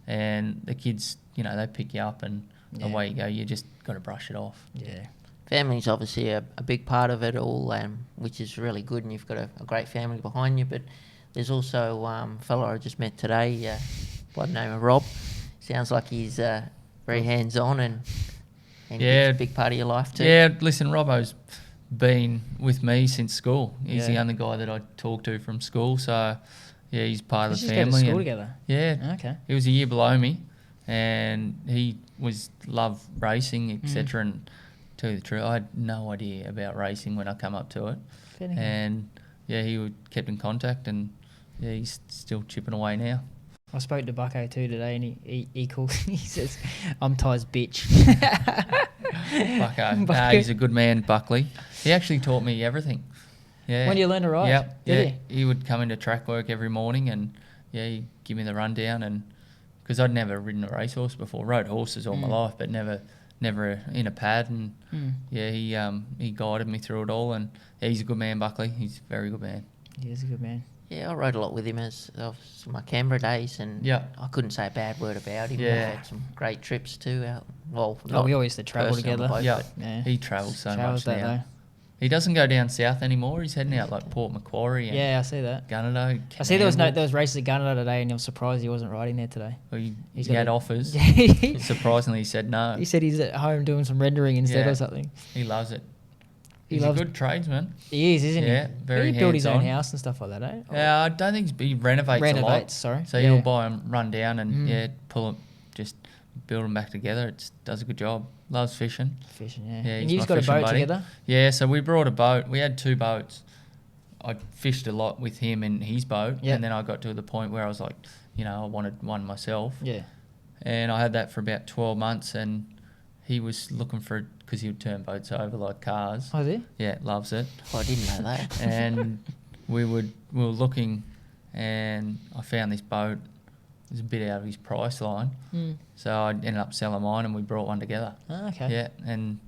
And the kids, they pick you up and away you go. You just got to brush it off. Yeah. Family's obviously a big part of it all, which is really good, and you've got a great family behind you. But there's also a fellow I just met today by the name of Rob. Sounds like he's very hands-on and yeah, he's a big part of your life too. Yeah, listen, Robbo's been with me since school. He's the only guy that I talk to from school, so yeah, he's part of the family. Did you go to school together? Yeah. Okay. He was a year below me, and he loved racing, etc. And to tell you the truth, I had no idea about racing when I come up to it. And yeah, he kept in contact, and yeah, he's still chipping away now. I spoke to Bucko too today, and he calls. He says, "I'm Tye's bitch." Bucko. Nah, he's a good man, Buckley. He actually taught me everything. Yeah. When did you learn to ride? Yep. Did Yeah. He would come into track work every morning, and yeah, he'd give me the rundown, and because I'd never ridden a racehorse before, rode horses all my life, but never in a pad, and yeah, he guided me through it all, and yeah, he's a good man, Buckley. He's a very good man. He is a good man. Yeah, I rode a lot with him as my Canberra days, and I couldn't say a bad word about him. Yeah. We had some great trips too. Well, we always used to travel together. Yeah, he travels so much now. Though. He doesn't go down south anymore. He's heading out like Port Macquarie. And I see that. Gunnedah. I see there was races at Gunnedah today, and I was surprised he wasn't riding there today. Well, he had offers. Surprisingly, he said no. He said he's at home doing some rendering instead or something. He loves it. He's a good tradesman. He is, isn't he? Yeah, very He built his own house and stuff like that, eh? Yeah, I don't think he renovates a lot. Sorry. So he'll buy them, run down, and pull them, just build them back together. It does a good job. Loves fishing. Yeah. Yeah, and you've got a boat together? Yeah, so we brought a boat. We had 2 boats. I fished a lot with him in his boat, and then I got to the point where I was like, I wanted one myself. Yeah. And I had that for about 12 months, and he was looking for it because he would turn boats over like cars. Oh, is he? Yeah, loves it. Oh, I didn't know that. And we were looking, and I found this boat. It was a bit out of his price line. So I ended up selling mine, and we brought one together. Oh, okay. Yeah, and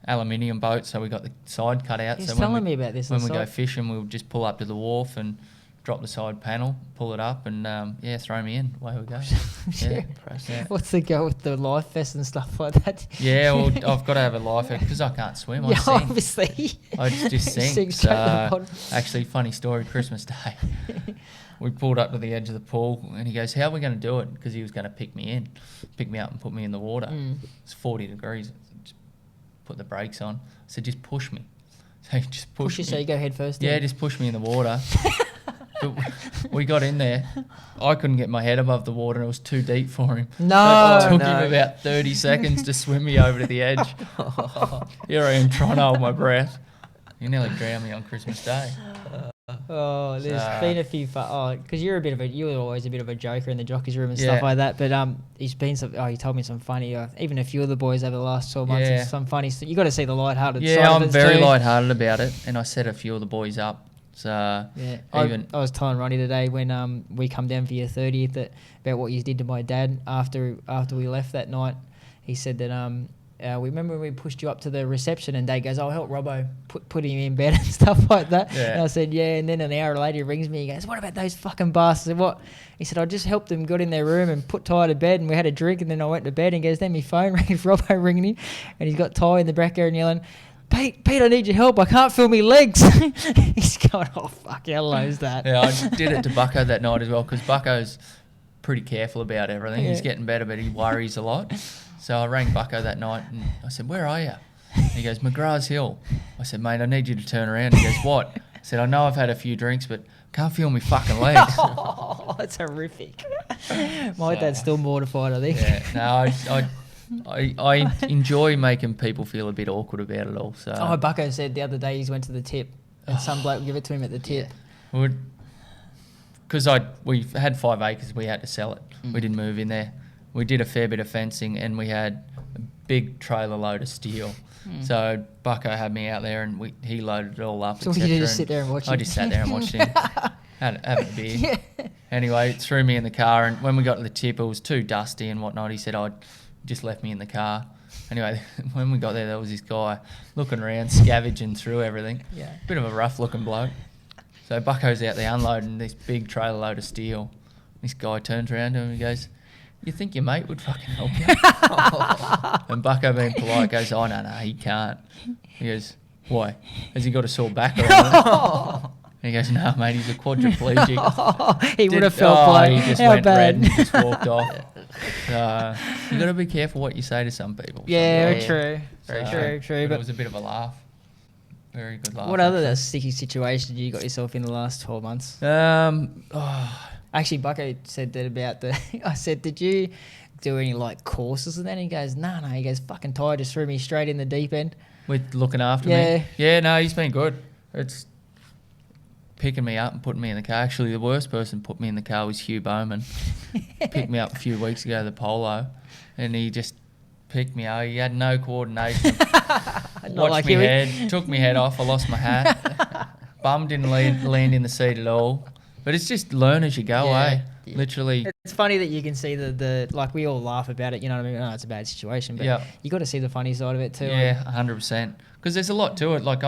aluminium boat, so we got the side cut out. He's so telling me about this. When we go fishing, we'll just pull up to the wharf and drop the side panel, pull it up, and throw me in. Away we go. Yeah. What's the go with the life vest and stuff like that? Yeah, well, I've got to have a life vest because I can't swim. I sing. Obviously. I just sing. So, actually, funny story, Christmas Day. We pulled up to the edge of the pool, and he goes, "How are we going to do it?" Because he was going to pick me up and put me in the water. It's 40 degrees. Just put the brakes on. I said, "Just push me." So he just pushed me. So you go head first? Yeah, just push me in the water. But we got in there. I couldn't get my head above the water, and it was too deep for him. No, so it took him about 30 seconds to swim me over to the edge. Here I am trying to hold my breath. You nearly drowned me on Christmas Day. Oh, there's been a few because you were always a bit of a joker in the jockeys room and stuff like that. But he told me some funny. Even a few of the boys over the last 12 months. Yeah. Some funny. You got to see the light-hearted side of it. Yeah, I'm very light-hearted about it, and I set a few of the boys up. So I was telling Ronnie today when we come down for your 30th about what you did to my dad after we left that night. He said that we remember when we pushed you up to the reception, and Dad goes, "I'll help Robbo put him in bed and stuff like that." Yeah. And I said, "Yeah." And then an hour later, he rings me. He goes, "What about those fucking bastards?" I said, "What?" He said, "I just helped them, got in their room and put Tye to bed, and we had a drink, and then I went to bed." And he goes, "Then my phone rings, Robbo ringing him, and he's got Tye in the back there and yelling, Pete, I need your help. I can't feel my legs." He's going, "Oh, fuck, how low's that?" Yeah, I did it to Bucko that night as well, because Bucko's pretty careful about everything. Yeah. He's getting better, but he worries a lot. So I rang Bucko that night, and I said, "Where are you?" He goes, "McGrath's Hill." I said, "Mate, I need you to turn around." He goes, "What?" I said, "I know I've had a few drinks, but can't feel my fucking legs." Oh, that's horrific. My dad's still mortified, I think. Yeah, no, I enjoy making people feel a bit awkward about it all. So. Oh, Bucko said the other day he went to the tip, and some bloke give it to him at the tip. Because we had 5 acres, we had to sell it. We didn't move in there. We did a fair bit of fencing, and we had a big trailer load of steel. So Bucko had me out there, and he loaded it all up. So you just sit there and watch him? I just sat there and watched him. Having a beer. Yeah. Anyway, it threw me in the car, and when we got to the tip, it was too dusty and whatnot. He said, just left me in the car. Anyway, when we got there was this guy looking around, scavenging through everything. Yeah. Bit of a rough-looking bloke. So Bucko's out there unloading this big trailer load of steel. This guy turns around to him and he goes, You think your mate would fucking help you? And Bucko, being polite, goes, oh, no, he can't. He goes, why? Has he got a sore back or anything? He goes, no, mate, he's a quadriplegic. He would have felt like, he just how went bad? red and just walked off. You got to be careful what you say to some people. Yeah, sometimes. true. But it was a bit of a laugh. Very good laugh. What other sticky situations you got yourself in the last 12 months? Actually, Bucko said that about the... I said, did you do any, like, courses and then? He goes, no. He goes, fucking Tye just threw me straight in the deep end. With looking after me? Yeah, no, he's been good. It's picking me up and putting me in the car. Actually, the worst person put me in the car was Hugh Bowman. Picked me up a few weeks ago, the polo, and he just picked me up. He had no coordination. Watched like me Huey. head, took me head off. I lost my hat. Bum didn't land in the seat at all. But it's just learn as you go, Yeah. eh? Literally. It's funny that you can see the like, we all laugh about it, you know what I mean? Oh, it's a bad situation, but Yeah. you got to see the funny side of it too. Yeah, 100%. Because there's a lot to it. Like,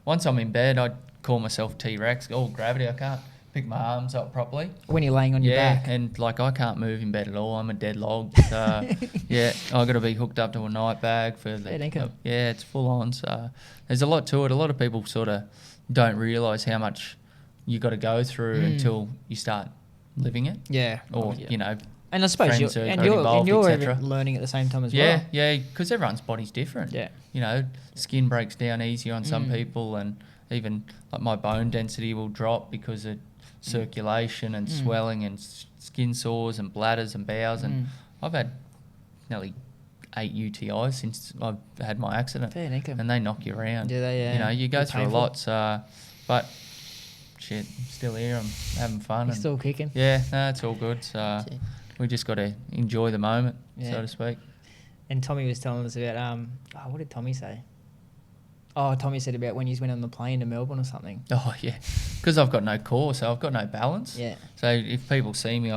once I'm in bed, I'd call myself T-Rex. Oh, gravity, I can't pick my arms up properly. When you're laying on your back. And like, I can't move in bed at all. I'm a dead log. So yeah, I got to be hooked up to a night bag for the. Fair dinkum. Yeah, it's full on. So there's a lot to it. A lot of people sort of don't realise how much you got to go through until you start living it. Yeah. Or you know. And I suppose friends you're, who and got you're, involved, and you're etc. even learning at the same time as well. Yeah, because everyone's body's different. Yeah. You know, skin breaks down easier on some people, and even like my bone density will drop because of circulation and swelling and skin sores and bladders and bowels. And I've had nearly 8 UTIs since I've had my accident. Fair dinkum. And they knock you around. Yeah, they, You know, you go they're through painful. a lot. So, but shit, I'm still here. I'm having fun. You're and still kicking. yeah, no, it's all good. So we just got to enjoy the moment, Yeah. so to speak. And Tommy was telling us about, what did Tommy say? Oh, Tommy said about when you went on the plane to Melbourne or something. Oh, yeah. Because I've got no core, so I've got no balance. Yeah. So if people see me,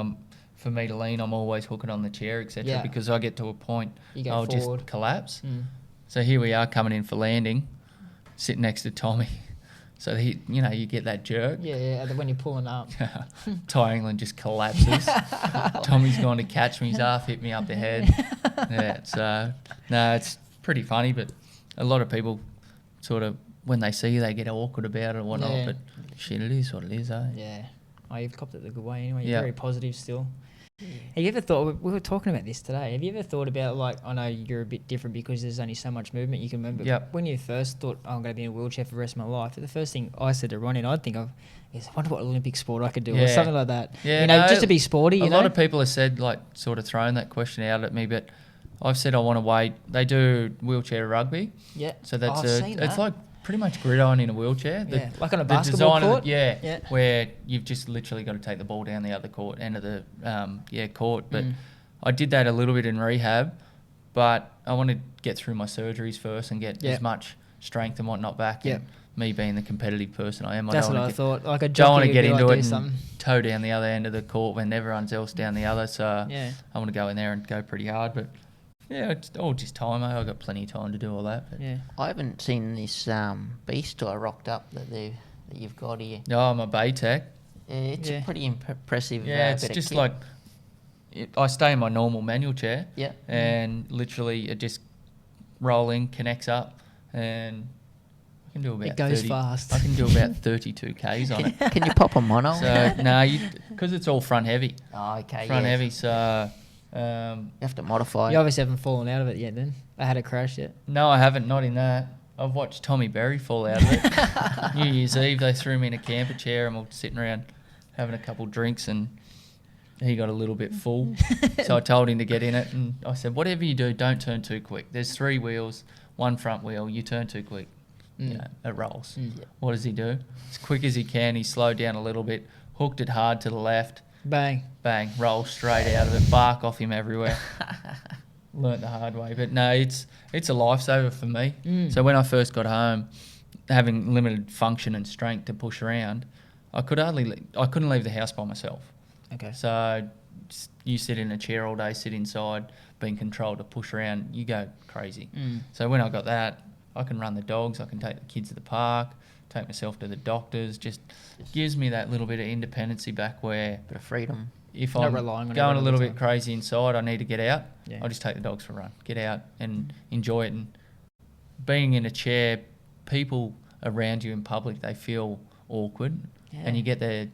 for me to lean, I'm always hooking on the chair, etc. Yeah. Because I get to a point You go I'll forward. just collapse. Mm. So here we are coming in for landing, sitting next to Tommy. So you get that jerk. Yeah, when you're pulling up. Tye Angland just collapses. Tommy's gone to catch me. His half hit me up the head. Yeah, so no, it's pretty funny, but a lot of people sort of, when they see you, they get awkward about it or whatnot. Yeah. But shit, it is what it is, eh? Yeah. Oh, you've copped it the good way anyway. You're Yeah. very positive still. Have you ever thought, we were talking about this today, have you ever thought about, like, I know you're a bit different because there's only so much movement you can remember. Yep. When you first thought, I'm going to be in a wheelchair for the rest of my life, the first thing I said to Ronnie, and I'd think of, is I wonder what Olympic sport I could do or Yeah. something like that. Yeah, you know, no, just to be sporty, you a know. lot of people have said, like, sort of thrown that question out at me, but I've said I want to wait. They do wheelchair rugby. Yeah. So that's I've seen it's that. like pretty much gridiron in a wheelchair. Yeah, like on a basketball design of court? it, Yeah. where you've just literally got to take the ball down the other end of the court. But I did that a little bit in rehab, but I want to get through my surgeries first and get as much strength and whatnot back. Yeah. And me being the competitive person I am, That's I what don't I want to thought. Like a don't want jockey to get would be into like, it do and something. toe down the other end of the court when everyone's else down the other. So Yeah. I want to go in there and go pretty hard. But yeah, it's all just time. I've got plenty of time to do all that. But Yeah. I haven't seen this beast toy rocked up that you've got here. no, I'm a Baytech. Yeah, it's Yeah. a pretty impressive. Yeah, it's bit of just kit. like I stay in my normal manual chair. Yeah. And literally it just roll in, connects up, and I can do about It goes 30 fast. I can do about 32 Ks on it. Can you pop a mono? So no, because it's all front heavy. Oh, okay. Front yeah. heavy. So You have to modify. You obviously haven't fallen out of it yet then. I had a crash yet. no, I haven't. Not in that. I've watched Tommy Berry fall out of it. New Year's Eve, they threw me in a camper chair and we were sitting around having a couple drinks, and he got a little bit full. So I told him to get in it, and I said, whatever you do, don't turn too quick. There's 3 wheels, 1 front wheel. You turn too quick, you know, it rolls. What does he do? As quick as he can, he slowed down a little bit, hooked it hard to the left, Bang. bang, roll straight out of it, bark off him everywhere. Learnt the hard way. But no, it's a lifesaver for me. So when I first got home, having limited function and strength to push around, I couldn't leave the house by myself. Okay. So you sit in a chair all day, sit inside, being controlled to push around, you go crazy. So when I got that, I can run the dogs, I can take the kids to the park, take myself to the doctors, just gives me that little bit of independency back where Bit of freedom. if Not I'm relying on going everyone a all little the bit time. crazy inside, I need to get out. Yeah. I'll just take the dogs for a run. Get out and enjoy it. And being in a chair, people around you in public, they feel awkward. Yeah. And you get the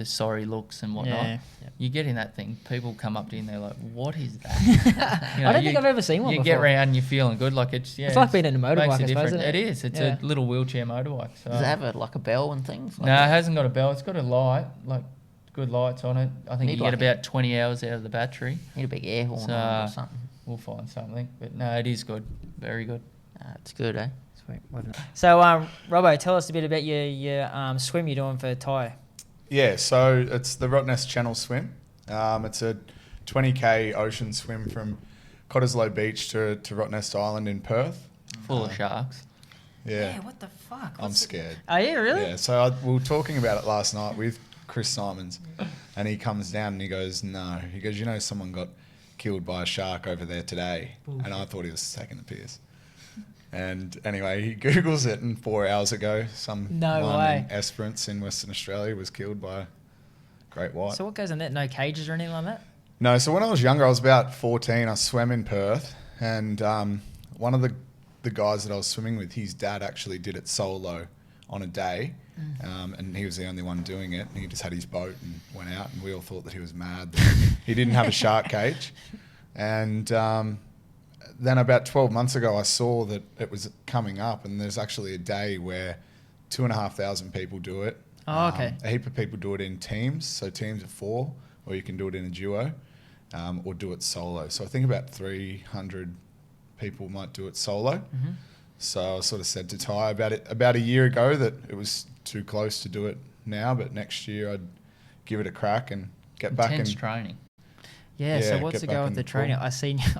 sorry looks and whatnot. Yeah. You get in that thing, people come up to you and they're like, what is that? I don't think I've ever seen one you before. get around and you're feeling good. Like it's like being in a motorbike, makes I suppose, difference. isn't it? It is. It's Yeah. a little wheelchair motorbike. So. Does it have a bell and things? No, it hasn't got a bell. It's got a light, like good lights on it. I think Need you like get about 20 hours out of the battery. Need a big air horn So, on it or something. We'll find something. But no, it is good. Very good. It's good, eh? Sweet. So, Robbo, tell us a bit about your swim you're doing for Tye. Yeah, so it's the Rottnest Channel swim. It's a 20k ocean swim from Cottesloe Beach to Rottnest Island in Perth. Full of sharks. Yeah, what the fuck? I'm scared. Oh, yeah, really? Yeah, so we were talking about it last night with Chris Simons, and he comes down and he goes, no. He goes, someone got killed by a shark over there today. And I thought he was taking the piss. And anyway, he Googles it, and 4 hours ago, someone in Esperance in Western Australia was killed by a great white. So what goes in that? No cages or anything like that? No, so when I was younger, I was about 14, I swam in Perth, and one of the guys that I was swimming with, his dad actually did it solo on a day, and he was the only one doing it, and he just had his boat and went out, and we all thought that he was mad that he didn't have a shark cage. And then about 12 months ago, I saw that it was coming up, and there's actually a day where 2,500 people do it. Oh, okay. A heap of people do it in teams, so teams of 4, or you can do it in a duo, or do it solo. So I think about 300 people might do it solo. Mm-hmm. So I sort of said to Tye about a year ago that it was too close to do it now, but next year I'd give it a crack and get back Intense and training. Yeah, so what's get the back go in with the the training? pool.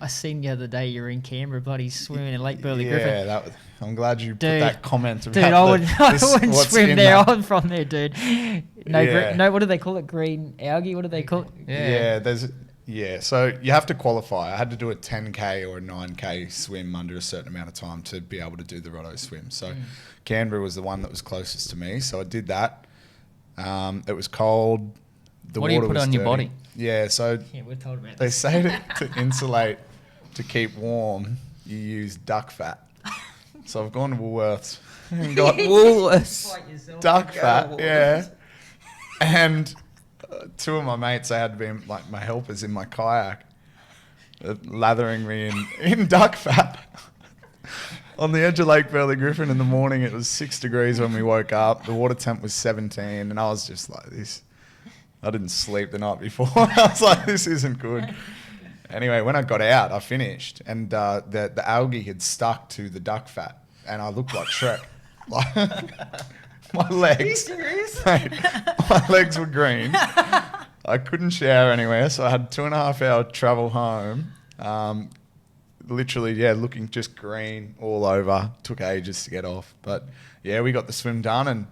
I seen the other day you were in Canberra, bloody swimming in Lake Burley Griffin. Yeah, I'm glad you put Dude, that comment about Dude, I wouldn't what's swim in there. that. I'm from there, dude. No, Yeah. no, what do they call it? Green algae? What do they call it? Yeah, so you have to qualify. I had to do a 10k or a 9k swim under a certain amount of time to be able to do the Rotto swim. So Canberra was the one that was closest to me, so I did that. It was cold. The What do you water put was on your dirty. body? Yeah, so Yeah, we're told about they this. say to insulate, to keep warm, you use duck fat. So I've gone to Woolworths and got Woolworths. duck fat, yeah. And 2 of my mates, they had been like my helpers in my kayak, lathering me in duck fat. On the edge of Lake Burley Griffin in the morning, it was 6 degrees when we woke up. The water temp was 17, and I was just like this. I didn't sleep the night before. I was like, this isn't good. Anyway, when I got out, I finished, and the algae had stuck to the duck fat, and I looked like Shrek. Like, my legs, mate, my legs were green. I couldn't shower anywhere, so I had 2.5 hour travel home. Literally, looking just green all over. Took ages to get off, but yeah, we got the swim done,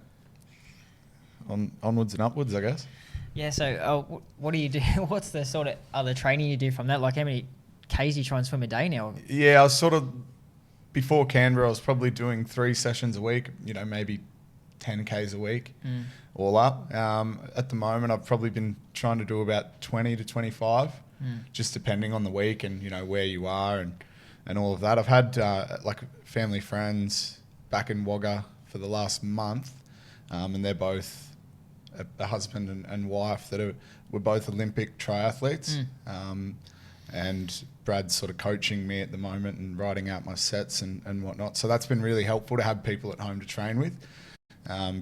and onwards and upwards, I guess. Yeah, so what do you do? What's the sort of other training you do from that? Like how many Ks you try and swim a day now? Yeah, I was sort of, before Canberra, I was probably doing 3 sessions a week, maybe 10 Ks a week, all up. At the moment, I've probably been trying to do about 20 to 25, just depending on the week and, where you are and all of that. I've had like family friends back in Wagga for the last month, and they're both a husband and wife that were both Olympic triathletes. And Brad's sort of coaching me at the moment and writing out my sets and whatnot. So that's been really helpful to have people at home to train with,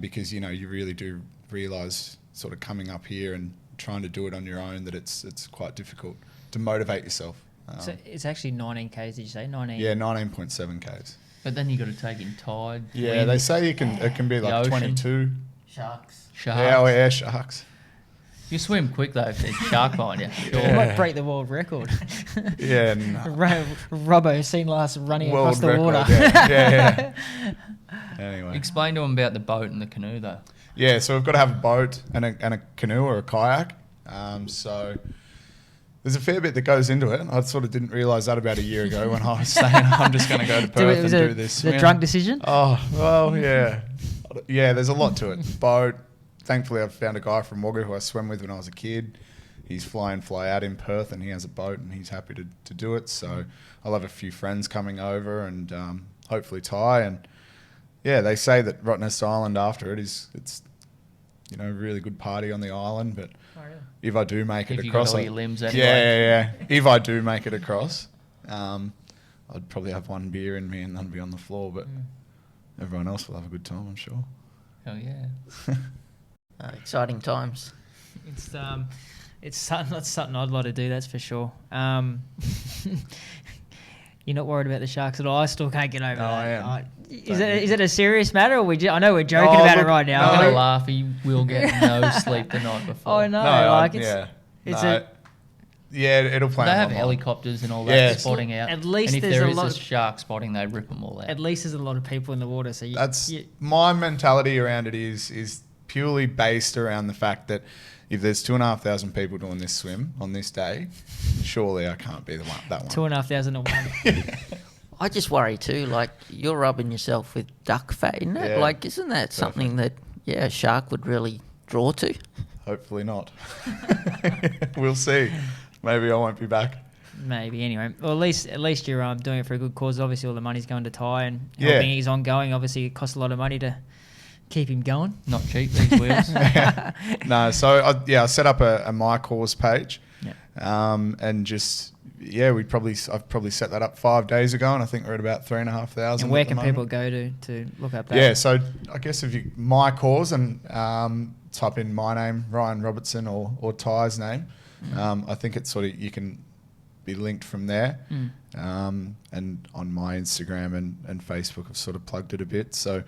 because, you really do realise sort of coming up here and trying to do it on your own that it's quite difficult to motivate yourself. So it's actually 19 Ks, did you say? 19? Yeah, 19.7 Ks. But then you got to take in tide. Yeah, wind, they say it can be The like ocean. 22. Sharks. sharks. Yeah, sharks. You swim quick though if there's a shark behind you. Sure. You might break the world record. Yeah, Robbo seen last running across the record, water. Yeah. Anyway. Explain to them about the boat and the canoe though. Yeah, so we've got to have a boat and a canoe or a kayak. So there's a fair bit that goes into it. I sort of didn't realise that about a year ago when I was saying I'm just going to go to Perth and do this. The drunk decision? Oh, well, yeah. Yeah, there's a lot to it. Boat. Thankfully, I've found a guy from Wagga who I swam with when I was a kid. he's fly in, fly out in Perth, and he has a boat, and he's happy to do it. So I'll have a few friends coming over, and hopefully Tye. And yeah, they say that Rottnest Island after it's a really good party on the island. But if I do make it if across, you got all your limbs anyway. yeah. If I do make it across, I'd probably have one beer in me and then be on the floor. But everyone else will have a good time, I'm sure. Hell yeah. Exciting times. It's something I'd like to do, that's for sure. You're not worried about the Sharks at all? I still can't get over that. I am. Is it a serious matter? Or I know we're joking about it right now. I'm going to laugh. He will get no sleep the night before. Oh, no. It'll play. They have online. helicopters and all that spotting out. At least and if there's there a is lot a of shark spotting, they rip them all out. At least there's a lot of people in the water. So my mentality around it is purely based around the fact that if there's 2,500 people doing this swim on this day, surely I can't be that one. 2,501. I just worry too, like you're rubbing yourself with duck fat, isn't it? Yeah. Like, isn't that something that, a shark would really draw to? Hopefully not. We'll see. Maybe I won't be back. Maybe anyway. Well, at least you're doing it for a good cause. Obviously, all the money's going to Tye and helping he's ongoing. Obviously, it costs a lot of money to keep him going. Not cheap, these wheels. No, so I set up a My Cause page, and just I've probably set that up 5 days ago, and I think we're at about 3,500. And where can people go to look up that? Yeah, so I guess if you My Cause and type in my name, Ryan Robertson, or Tye's name, I think it's sort of you can be linked from there. And on my Instagram and Facebook, I've sort of plugged it a bit. So.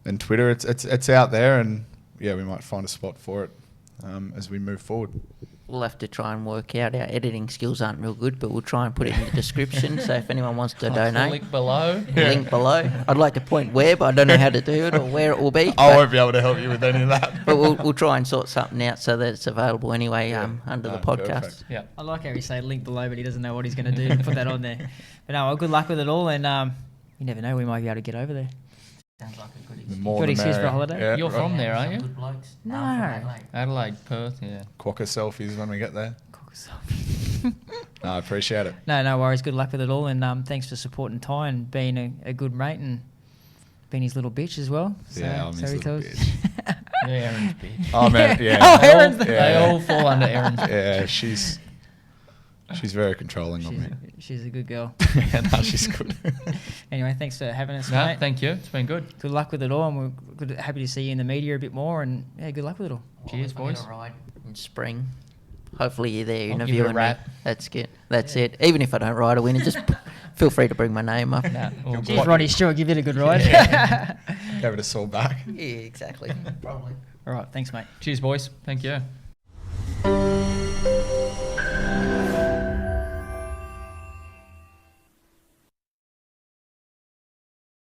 And Twitter, it's out there, and we might find a spot for it as we move forward. We'll have to try and work out. Our editing skills aren't real good, but we'll try and put it in the description. So if anyone wants to donate, link below. Link below. I'd like to point where, but I don't know how to do it or where it will be. I won't be able to help you with any of that. But we'll try and sort something out so that it's available anyway under the podcast. Perfect. Yeah. I like how he say link below, but he doesn't know what he's going to do to put that on there. But no, well, good luck with it all, and you never know, we might be able to get over there. Sounds like a good excuse. Good excuse for a holiday? Yeah, You're from there, aren't you? Good blokes. No. I'm from Adelaide. Adelaide, Perth, yeah. Quokka selfies when we get there. Cook yourself. No, I appreciate it. No worries. Good luck with it all, and thanks for supporting Tye and being a good mate and being his little bitch as well. So, I'm his little bitch. Yeah, Erin's bitch. Oh, man, yeah. Oh, Erin's They all fall under Erin's bitch. Yeah, she's very controlling of me. She's a good girl. Yeah, no, she's good. Anyway, thanks for having us, No, mate. thank you. It's been good. Good luck with it all, and we're happy to see you in the media a bit more, and good luck with it all. Cheers, If I get boys. a ride in spring. Hopefully you're there I'll give you a interviewing me. rap. That's good. That's it. Even if I don't ride a winner, just feel free to bring my name up. Nah, all Good. good. If Ronnie Stewart give it a good ride. Gave it a sore back. Yeah, exactly. Probably. All right, thanks, mate. Cheers, boys. Thank you.